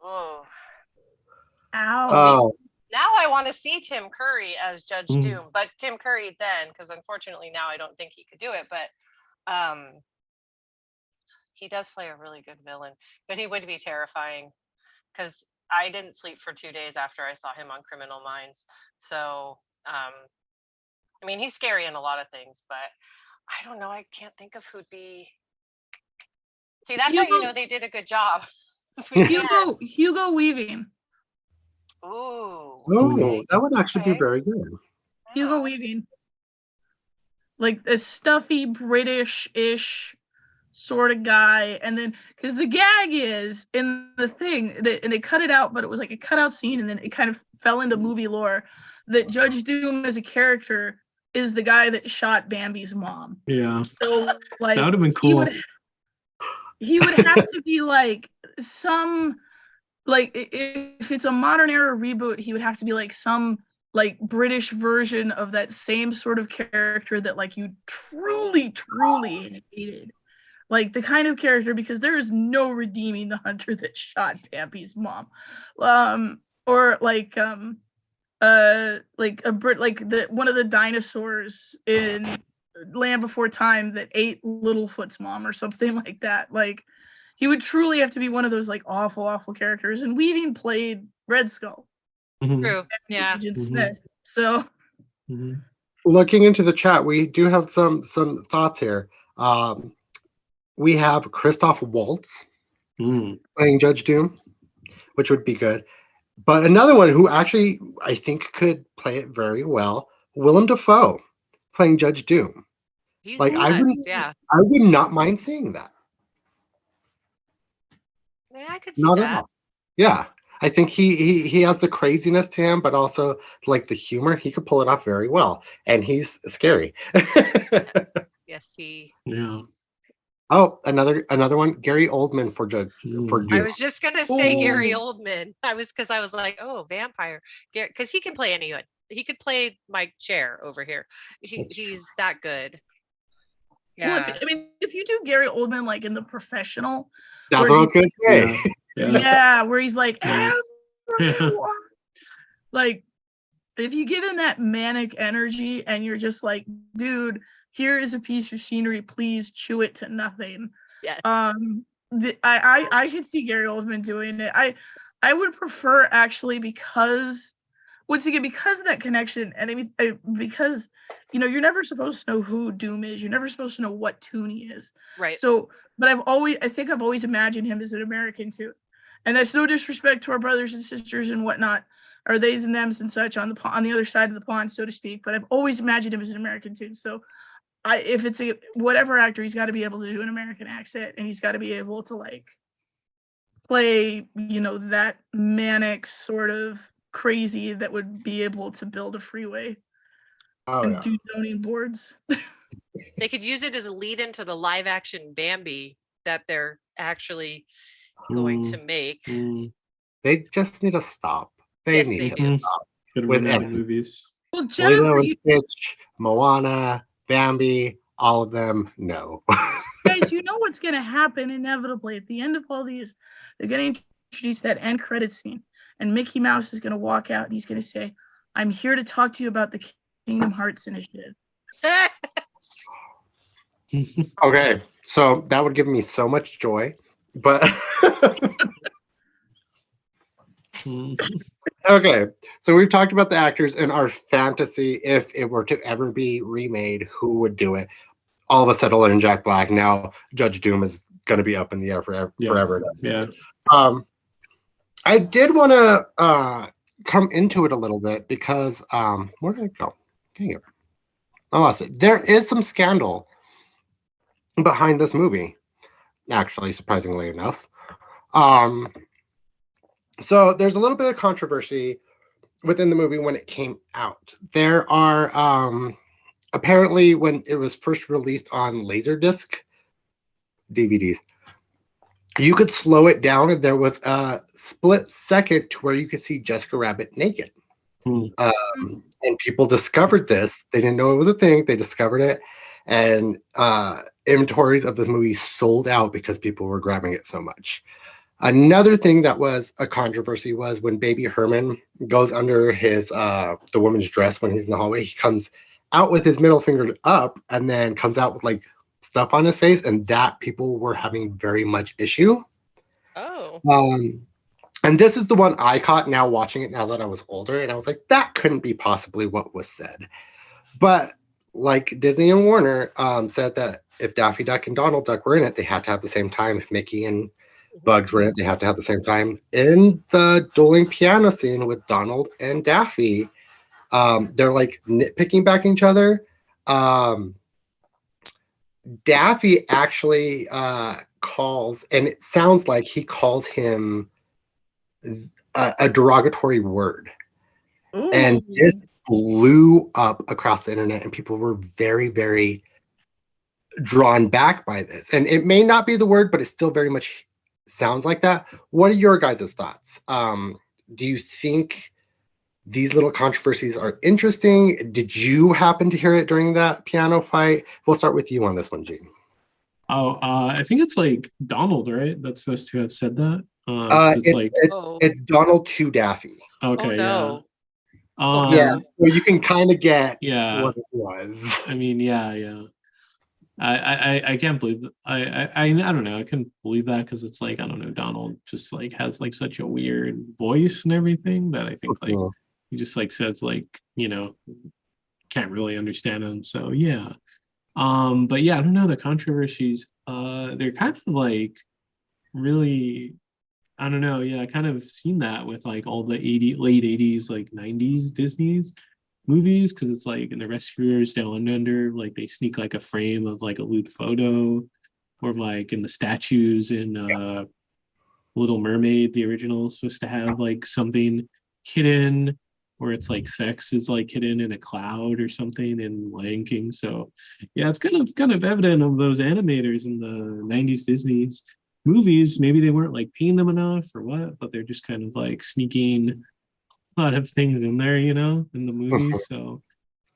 Oh. Ow. Now I want to see Tim Curry as Judge Doom, but Tim Curry then, because unfortunately now I don't think he could do it, but he does play a really good villain, but he would be terrifying because I didn't sleep for 2 days after I saw him on Criminal Minds. So, I mean, he's scary in a lot of things, but I don't know. I can't think of who'd be. See, that's how you know they did a good job. Hugo Weaving. Ooh. Oh, that would actually be very good. Hugo Weaving. Like a stuffy British-ish sort of guy. And then, because the gag is in the thing, and they cut it out, but it was like a cutout scene, and then it kind of fell into movie lore that Judge Doom as a character is the guy that shot Bambi's mom. Yeah. So, like, that would have been cool. He would have to be like some, like, if it's a modern era reboot, he would have to be like some like British version of that same sort of character that like you truly hated. Like the kind of character, because there is no redeeming the hunter that shot Bambi's mom. Or like a Brit, like one of the dinosaurs in Land Before Time that ate Littlefoot's mom or something like that. Like he would truly have to be one of those like awful characters. And Weaving played Red Skull. True. Yeah. Agent Smith. So looking into the chat, we do have some thoughts here. We have Christoph Waltz playing Judge Doom, which would be good. But another one who actually I think could play it very well, Willem Dafoe playing Judge Doom. He's like nuts, I would not mind seeing that. Yeah, I could see not that. At all. Yeah. I think he has the craziness to him, but also like the humor. He could pull it off very well, and he's scary. Yes, he. Yeah. Oh, another one, Gary Oldman for Judge for Doom. I was just gonna say Gary Oldman. I was like, oh, vampire, because he can play anyone. He could play my chair over here. He's that good. Yeah. Well, if you do Gary Oldman like in The Professional, that's what I was gonna say. Yeah, where he's like, everyone. Like, if you give him that manic energy and you're just like, dude, here is a piece of scenery, please chew it to nothing. Yes. I could see Gary Oldman doing it. I would prefer actually because of that connection, and because you're never supposed to know who Doom is. You're never supposed to know what tune he is. Right. So, but I think I've always imagined him as an American too. And that's no disrespect to our brothers and sisters and whatnot, or theys and thems and such on the other side of the pond, so to speak. But I've always imagined him as an American too. So, if it's whatever actor, he's got to be able to do an American accent, and he's got to be able to like play, that manic sort of crazy that would be able to build a freeway Oh do zoning boards. They could use it as a lead into the live action Bambi that they're actually going to make. They just need to stop. They Yes, need they to do. stop. Good With remake movies. Well, Lilo Jennifer, and Stitch, Moana, Bambi, all of them, no. guys, you know what's going to happen inevitably at the end of all these. They're going to introduce that end credit scene, and Mickey Mouse is going to walk out and he's going to say, "I'm here to talk to you about the Kingdom Hearts initiative." Okay, so that would give me so much joy, but okay, so we've talked about the actors and our fantasy if it were to ever be remade, who would do it? All of us settled in Jack Black. Now Judge Doom is going to be up in the air forever. Yeah. I did want to come into it a little bit because where did it go? Dang it. I lost it. There is some scandal behind this movie, actually, surprisingly enough. So there's a little bit of controversy within the movie when it came out. There are apparently when it was first released on Laserdisc DVDs, you could slow it down and there was a split second to where you could see Jessica Rabbit naked. And people discovered this. They didn't know it was a thing. They discovered it. And inventories of this movie sold out because people were grabbing it so much. Another thing that was a controversy was when Baby Herman goes under his the woman's dress when he's in the hallway. He comes out with his middle finger up and then comes out with like stuff on his face, and that people were having very much issue. Oh. And this is the one I caught now watching it now that I was older, and I was like, that couldn't be possibly what was said. But like Disney and Warner said that if Daffy Duck and Donald Duck were in it, they had to have the same time. If Mickey and Bugs were in it, they have to have the same time. In the dueling piano scene with Donald and Daffy, they're like nitpicking back at each other. Daffy actually calls, and it sounds like he calls him a derogatory word. Ooh. And this blew up across the internet, and people were very, very drawn back by this. And it may not be the word, but it still very much sounds like that. What are your guys' thoughts? Do you think these little controversies are interesting? Did you happen to hear it during that piano fight? We'll start with you on this one, Gene. I think it's like Donald, right? That's supposed to have said that. It's Donald to Daffy. Okay, no. Yeah, so you can kind of get what it was. I mean, yeah. I can't believe that. I don't know. I couldn't believe that because it's like, I don't know, Donald just like has like such a weird voice and everything that I think like he just like says like, can't really understand him. So yeah. But yeah, I don't know, the controversies, they're kind of like really, I don't know, yeah, I kind of seen that with like all the late 80s, like 90s Disney's movies, because it's like in the Rescuers Down Under, like they sneak like a frame of like a lewd photo, or like in the statues in Little Mermaid, the original is supposed to have like something hidden, or it's like sex is like hidden in a cloud or something in Lion King. So yeah, it's kind of evident of those animators in the 90s Disney's movies. Maybe they weren't like paying them enough or what, but they're just kind of like sneaking a lot of things in there, in the movies. So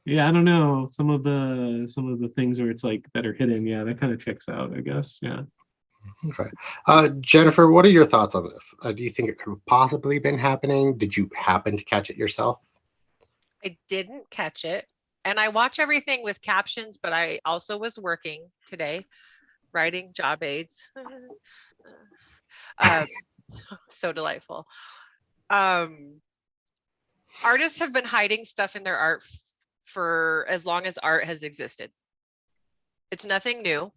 yeah, I don't know. Some of the things where it's like that are hidden, yeah, that kind of checks out, I guess. Yeah. Okay. Jennifer, what are your thoughts on this? Do you think it could have possibly been happening? Did you happen to catch it yourself? I didn't catch it. And I watch everything with captions, but I also was working today, writing job aids. So delightful. Artists have been hiding stuff in their art for as long as art has existed. It's nothing new.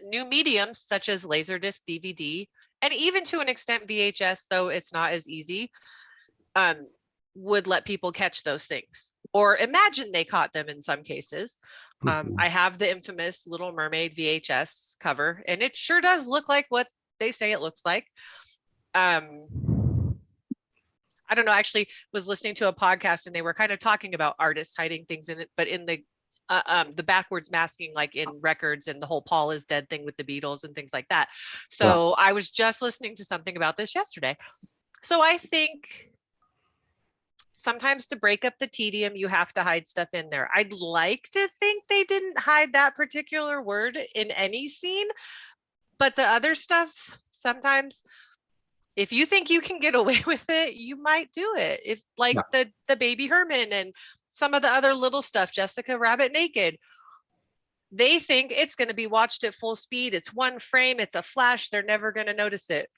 New mediums such as Laserdisc, DVD, and even to an extent VHS, though it's not as easy, would let people catch those things or imagine they caught them in some cases. I have the infamous Little Mermaid VHS cover, and it sure does look like what they say it looks like. I don't know, actually was listening to a podcast and they were kind of talking about artists hiding things in it, but in the backwards masking, like in records, and the whole Paul is dead thing with the Beatles and things like that. So I was just listening to something about this yesterday. So I think sometimes to break up the tedium, you have to hide stuff in there. I'd like to think they didn't hide that particular word in any scene, but the other stuff, sometimes if you think you can get away with it, you might do it. If like the baby Herman and some of the other little stuff, Jessica Rabbit naked, they think it's going to be watched at full speed. It's one frame, it's a flash, they're never going to notice it.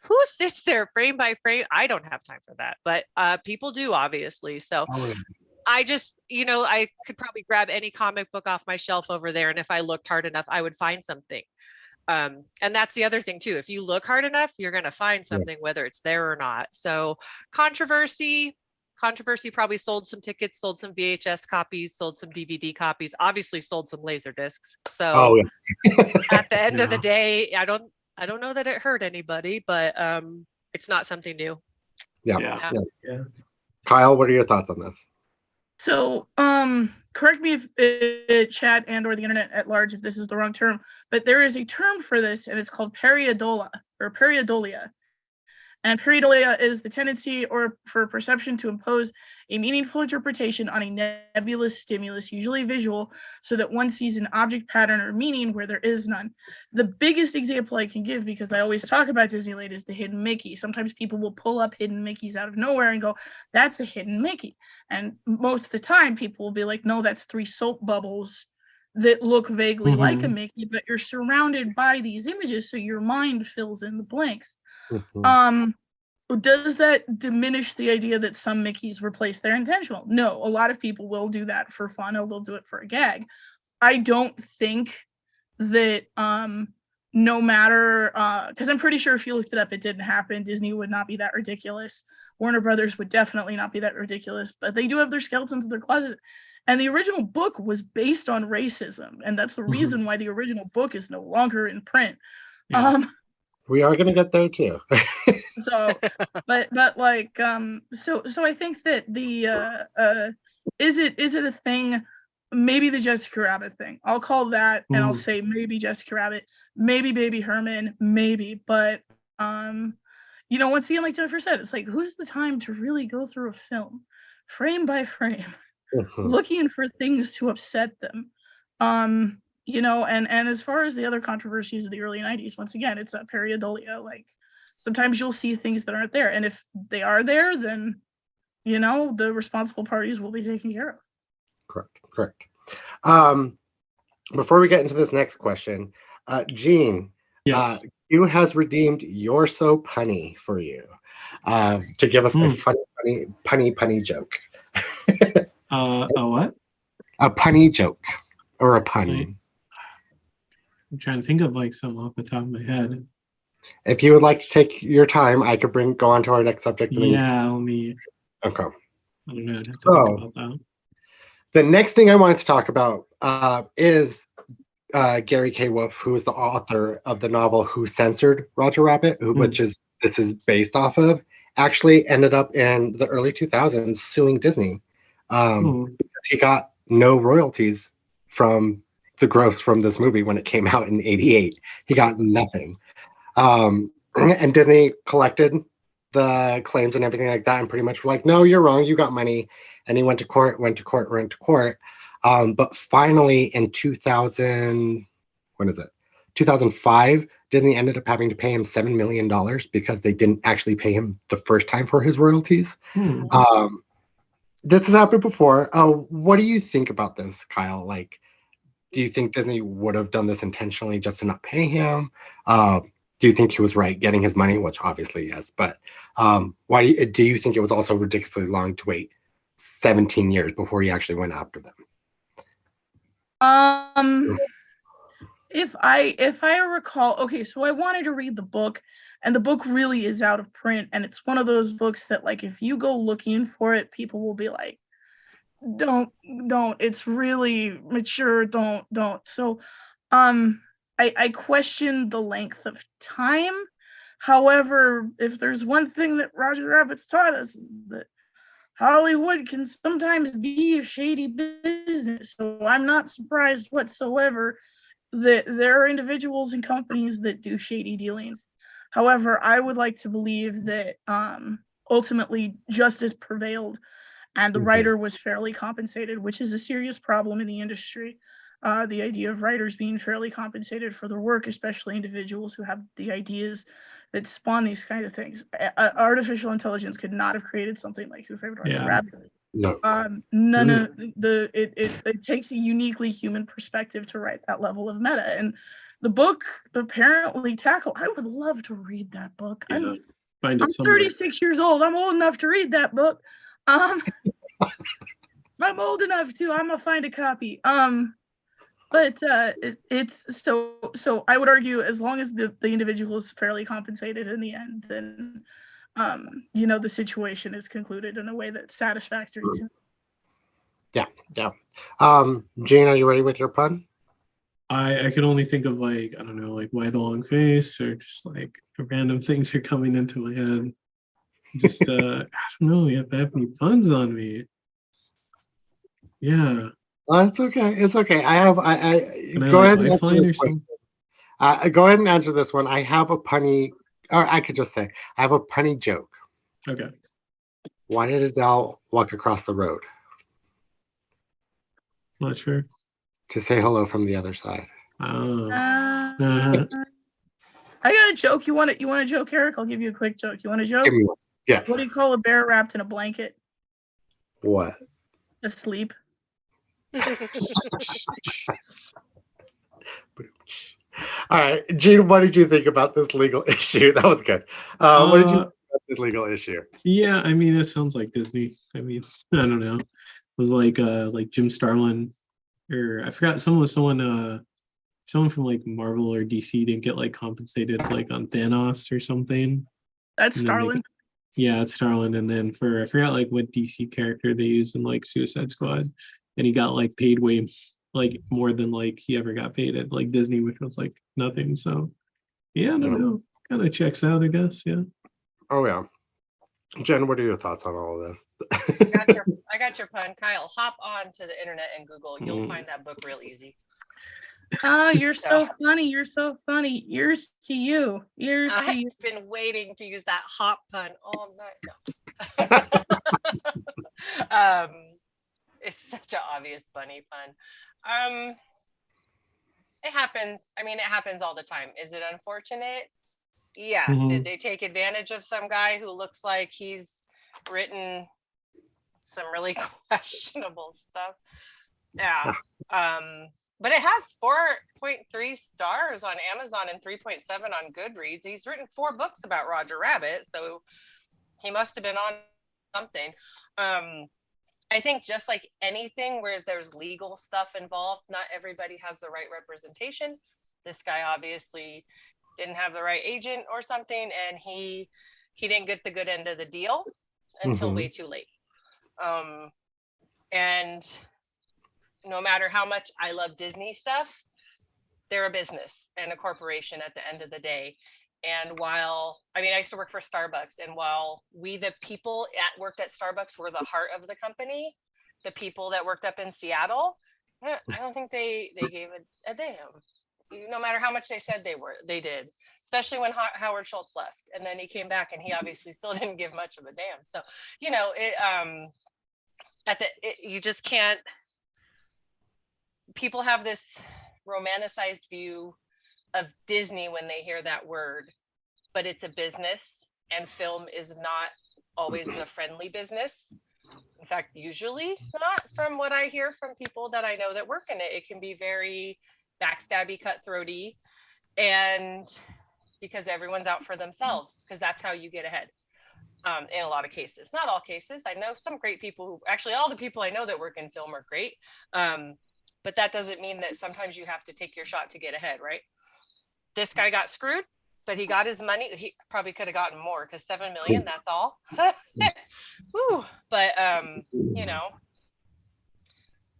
Who sits there frame by frame? I don't have time for that, but people do, obviously. So I just, I could probably grab any comic book off my shelf over there, and if I looked hard enough, I would find something. And that's the other thing too. If you look hard enough, you're going to find something, whether it's there or not. So controversy probably sold some tickets, sold some VHS copies, sold some DVD copies, obviously sold some laser discs. So at the end of the day, I don't know that it hurt anybody, but it's not something new. Yeah. Kyle, what are your thoughts on this? So, correct me if chat and or the internet at large if this is the wrong term, but there is a term for this, and it's called periodolia or periodolia. And periodolia is the tendency or for perception to impose a meaningful interpretation on a nebulous stimulus, usually visual, so that one sees an object pattern or meaning where there is none. The biggest example I can give, because I always talk about Disneyland, is the hidden Mickey. Sometimes people will pull up hidden Mickeys out of nowhere and go, that's a hidden Mickey. And most of the time people will be like, no, that's 3 soap bubbles that look vaguely like a Mickey, but you're surrounded by these images, so your mind fills in the blanks. Does that diminish the idea that some Mickeys were placed there intentional? No, a lot of people will do that for fun, or they'll do it for a gag. I don't think that no matter, because I'm pretty sure if you looked it up, it didn't happen. Disney would not be that ridiculous. Warner Brothers would definitely not be that ridiculous, but they do have their skeletons in their closet. And the original book was based on racism, and that's the reason why the original book is no longer in print. We are going to get there too. So I think that the is it a thing? Maybe the Jessica Rabbit thing. I'll call that, and I'll say maybe Jessica Rabbit, maybe Baby Herman, maybe. But once again, like Jennifer said, it's like, who's the time to really go through a film, frame by frame, looking for things to upset them? And as far as the other controversies of the early 90s, once again, it's that periodolia. Like, sometimes you'll see things that aren't there, and if they are there, then the responsible parties will be taken care of. Correct. Before we get into this next question, Gene, Q has redeemed You're So Punny for you to give us a funny punny joke. A what? A punny joke or a pun. I'm trying to think of like some off the top of my head. If you would like to take your time, I could go on to our next subject. Yeah, let me. Okay. I don't know. I'd have to think about that. The next thing I wanted to talk about is Gary K. Wolf, who is the author of the novel Who Censored Roger Rabbit, which this is based off of, actually ended up in the early 2000s suing Disney because he got no royalties from the gross from this movie when it came out in '88. He got nothing. And Disney collected the claims and everything like that, and pretty much were like, no, you're wrong, you got money. And he went to court. But finally in 2005, Disney ended up having to pay him $7 million because they didn't actually pay him the first time for his royalties. This has happened before. What do you think about this, Kyle? Like, do you think Disney would have done this intentionally just to not pay him? Do you think he was right getting his money? Which obviously yes, but why do you think it was also ridiculously long to wait 17 years before he actually went after them? If I recall, okay, so I wanted to read the book, and the book really is out of print, and it's one of those books that, like, if you go looking for it, people will be like, don't, it's really mature, don't. So I questioned the length of time, However, if there's one thing that Roger Rabbit's taught us, is that Hollywood can sometimes be a shady business. So I'm not surprised whatsoever that there are individuals and companies that do shady dealings. However, I would like to believe that ultimately justice prevailed and the writer was fairly compensated, which is a serious problem in the industry. The idea of writers being fairly compensated for their work, especially individuals who have the ideas that spawn these kinds of things. Artificial intelligence could not have created something like Who Framed Roger Rabbit. No. None of it takes a uniquely human perspective to write that level of meta, and the book apparently tackled. I would love to read that book. Yeah, find it I'm somewhere. 36 years old. I'm old enough to read that book. I'm old enough to. I'm gonna find a copy. But it's so I would argue as long as the individual is fairly compensated in the end, then the situation is concluded in a way that's satisfactory to me. Yeah. Jane, are you ready with your pun? I could only think of I don't know, why the long face, or just random things are coming into my head. Just I don't know if I have any puns on me. Yeah. It's okay. It's okay. I go ahead and answer this question. Go ahead and answer this one. I have a punny, or I could just say I have a punny joke. Okay. Why did Adele walk across the road? Not sure. To say hello from the other side. Oh. I got a joke. You want a joke, Eric? I'll give you a quick joke. You want a joke? Give me one. Yes. What do you call a bear wrapped in a blanket? What? Asleep. All right, Gene, what did you think about this legal issue? That was good. What did you think about this legal issue? Yeah, I mean, it sounds like Disney. I mean, I don't know. It was like Jim Starlin, or I forgot someone from Marvel or DC didn't get compensated on Thanos or something. That's Starlin. Yeah, it's Starlin. And then I forgot what DC character they used in Suicide Squad, and he got paid way more than he ever got paid at Disney, which was nothing. So yeah, I don't know. Kind of checks out, I guess. Yeah. Oh yeah. Jen, what are your thoughts on all of this? I got your pun, Kyle. Hop on to the internet and Google. You'll find that book real easy. Oh, you're so funny. You're so funny. Ears to you. Ears to you. I've been waiting to use that hop pun all night. No. It's such an obvious bunny pun. It happens. I mean, it happens all the time. Is it unfortunate? Yeah. Mhm. Did they take advantage of some guy who looks like he's written some really questionable stuff? Yeah. But it has 4.3 stars on Amazon and 3.7 on Goodreads. He's written 4 books about Roger Rabbit, so he must have been on something. I think just like anything where there's legal stuff involved, not everybody has the right representation. This guy obviously didn't have the right agent or something, and he didn't get the good end of the deal until way too late. And no matter how much I love Disney stuff, they're a business and a corporation at the end of the day. And while, I used to work for Starbucks, and while the people worked at Starbucks were the heart of the company, the people that worked up in Seattle, I don't think they gave a damn. No matter how much they said they did, especially when Howard Schultz left, and then he came back and he obviously still didn't give much of a damn. So, you just can't. People have this romanticized view of Disney when they hear that word, but it's a business, and film is not always a friendly business. In fact, usually not, from what I hear from people that I know that work in it. It can be very backstabby, cutthroaty, and because everyone's out for themselves, because that's how you get ahead. In a lot of cases, not all cases. I know some great people actually, all the people I know that work in film are great. But that doesn't mean that sometimes you have to take your shot to get ahead, right? This guy got screwed, but he got his money. He probably could have gotten more, because $7 million, that's all. Woo. But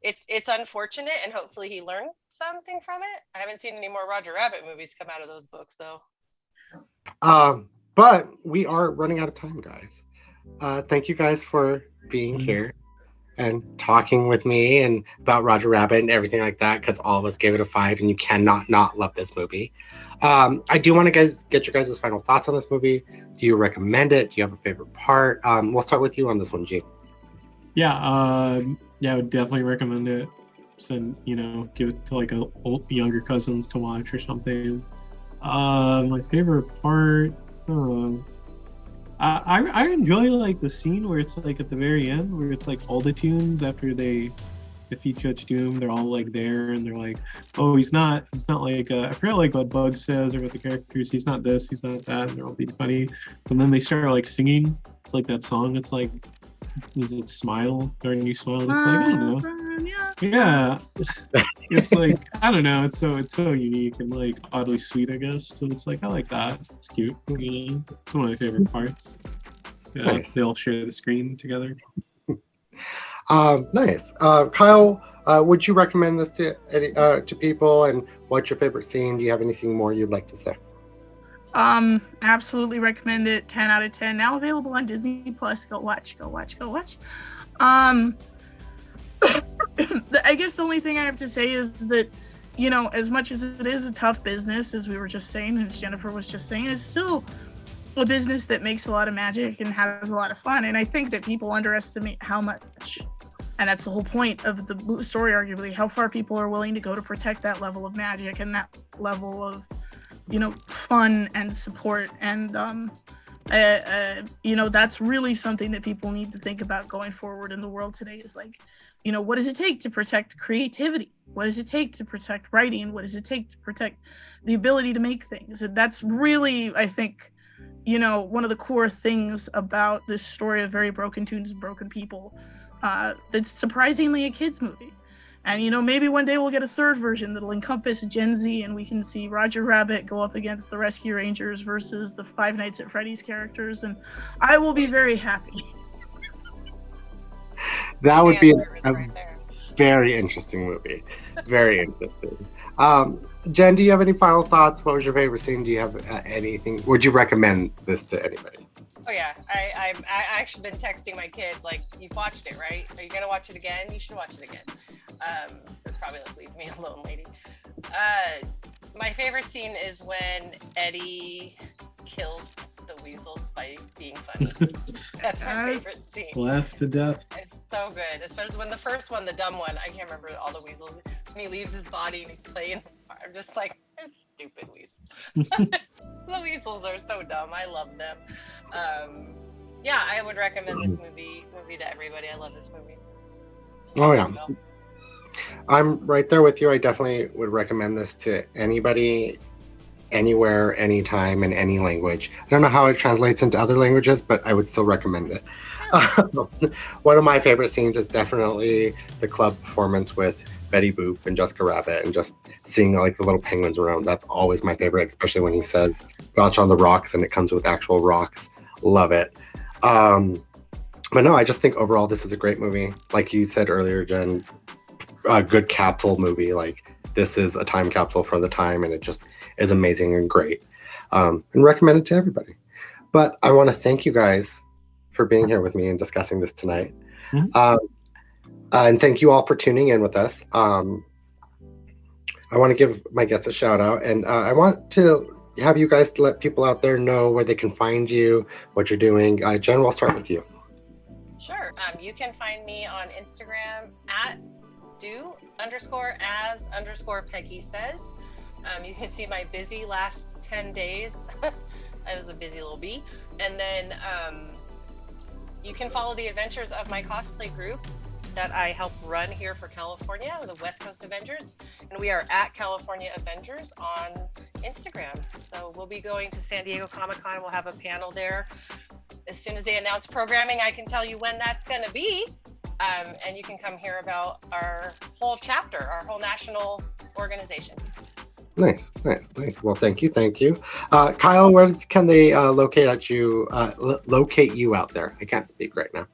it's unfortunate, and hopefully he learned something from it. I haven't seen any more Roger Rabbit movies come out of those books, though. But we are running out of time, guys. Thank you guys for being here and talking with me and about Roger Rabbit and everything like that, because all of us gave it a 5 and you cannot not love this movie. I do want to get your guys' final thoughts on this movie. Do you recommend it? Do you have a favorite part? We'll start with you on this one, G. Yeah, I would definitely recommend it. Give it to like younger cousins to watch or something. My favorite part, I enjoy like the scene where it's like at the very end where it's like all the tunes after they defeat Judge Doom, they're all like there and they're like, oh, he's not like I forget like what Bug says or what the characters, he's not this, he's not that, and they're all being funny. And then they start like singing. It's like that song. It's like, is it Smile? Or New Smile? It's like, I don't know. Yeah. It's like, I don't know. It's so unique and like oddly sweet, I guess. So it's like, I like that. It's cute. It's one of my favorite parts. Yeah, nice. They all share the screen together. Nice. Kyle, would you recommend this to people? And what's your favorite scene? Do you have anything more you'd like to say? Absolutely recommend it. 10 out of 10. Now available on Disney Plus. Go watch. I guess the only thing I have to say is that, as much as it is a tough business, as we were just saying, as Jennifer was just saying, it's still a business that makes a lot of magic and has a lot of fun. And I think that people underestimate how much, and that's the whole point of the story, arguably, how far people are willing to go to protect that level of magic and that level of, fun and support. And, that's really something that people need to think about going forward in the world today is like, what does it take to protect creativity? What does it take to protect writing? What does it take to protect the ability to make things? And that's really, I think, one of the core things about this story of very broken tunes and broken people, that's surprisingly a kid's movie. And, maybe one day we'll get a third version that'll encompass Gen Z and we can see Roger Rabbit go up against the Rescue Rangers versus the Five Nights at Freddy's characters. And I will be very happy. That would be a very interesting movie. Very interesting. Jen, do you have any final thoughts? What was your favorite scene? Do you have anything? Would you recommend this to anybody? Oh yeah, I actually been texting my kids like, you've watched it, right? Are you gonna watch it again? You should watch it again. It's probably like leave me alone, lady. My favorite scene is when Eddie kills the weasels by being funny. That's my favorite scene. Laugh to death. It's so good, especially when the first one, the dumb one, I can't remember all the weasels, when he leaves his body and he's playing. I'm just like, stupid weasels. The weasels are so dumb. I love them. Yeah, I would recommend this movie to everybody. I love this movie. Oh yeah. I'm right there with you. I definitely would recommend this to anybody, anywhere, anytime, in any language. I don't know how it translates into other languages, but I would still recommend it. One of my favorite scenes is definitely the club performance with Betty Boop and Jessica Rabbit, and just seeing like the little penguins around. That's always my favorite, especially when he says "Gotcha on the rocks" and it comes with actual rocks. Love it. But no, I just think overall this is a great movie. Like you said earlier, Jen, a good capsule movie. Like this is a time capsule for the time, and it just is amazing and great. And recommend it to everybody. But I want to thank you guys for being here with me and discussing this tonight. Mm-hmm. And thank you all for tuning in with us. I want to give my guests a shout out, and I want to have you guys let people out there know where they can find you, what you're doing. Jen, we'll start with you. Sure. You can find me on Instagram at do_as_Peggy says. You can see my busy last 10 days. I was a busy little bee. And then you can follow the adventures of my cosplay group that I help run here for California, the West Coast Avengers. And we are at California Avengers on Instagram. So we'll be going to San Diego Comic-Con. We'll have a panel there. As soon as they announce programming, I can tell you when that's going to be. And you can come hear about our whole chapter, our whole national organization. Nice. Well, thank you. Kyle, where can they locate you out there? I can't speak right now.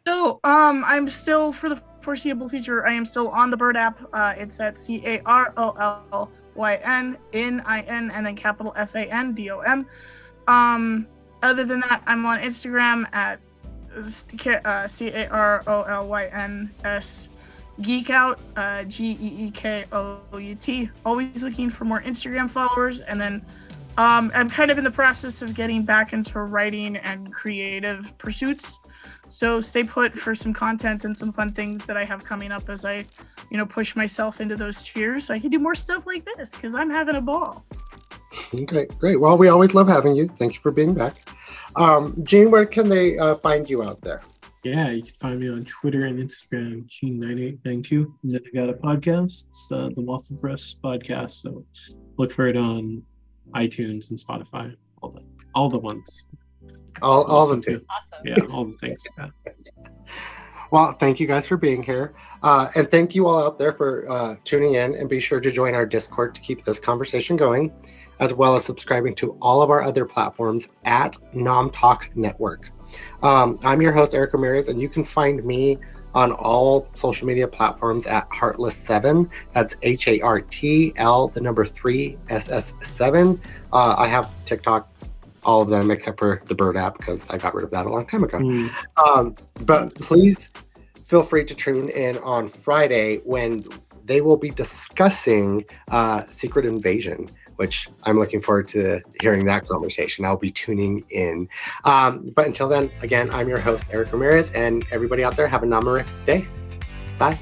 So, I'm still, for the foreseeable future, I am still on the Bird app. It's at CAROL CAROLYN and then capital FANDOM. Other than that, I'm on Instagram at CAROLYNS Geekout, GEEKOUT. Always looking for more Instagram followers. And then I'm kind of in the process of getting back into writing and creative pursuits. So stay put for some content and some fun things that I have coming up as I, push myself into those spheres so I can do more stuff like this because I'm having a ball. Okay, great. Well, we always love having you. Thank you for being back. Gene, where can they find you out there? Yeah, you can find me on Twitter and Instagram, Gene9892. And then I got a podcast. It's the Waffle podcast. So look for it on iTunes and Spotify. All the ones. All of them too. Awesome. Yeah, all the things. Yeah. Well, thank you guys for being here. And thank you all out there for tuning in, and be sure to join our Discord to keep this conversation going, as well as subscribing to all of our other platforms at Nom Talk Network. I'm your host, Erric Ramirez, and you can find me on all social media platforms at Heartless7. That's HARTL 3 SS7. I have TikTok, all of them except for the Bird app because I got rid of that a long time ago. But please feel free to tune in on Friday when they will be discussing Secret Invasion, which I'm looking forward to hearing that conversation. I'll be tuning in. But until then, again, I'm your host, Erric Ramirez, and everybody out there, have a nomerific day. Bye.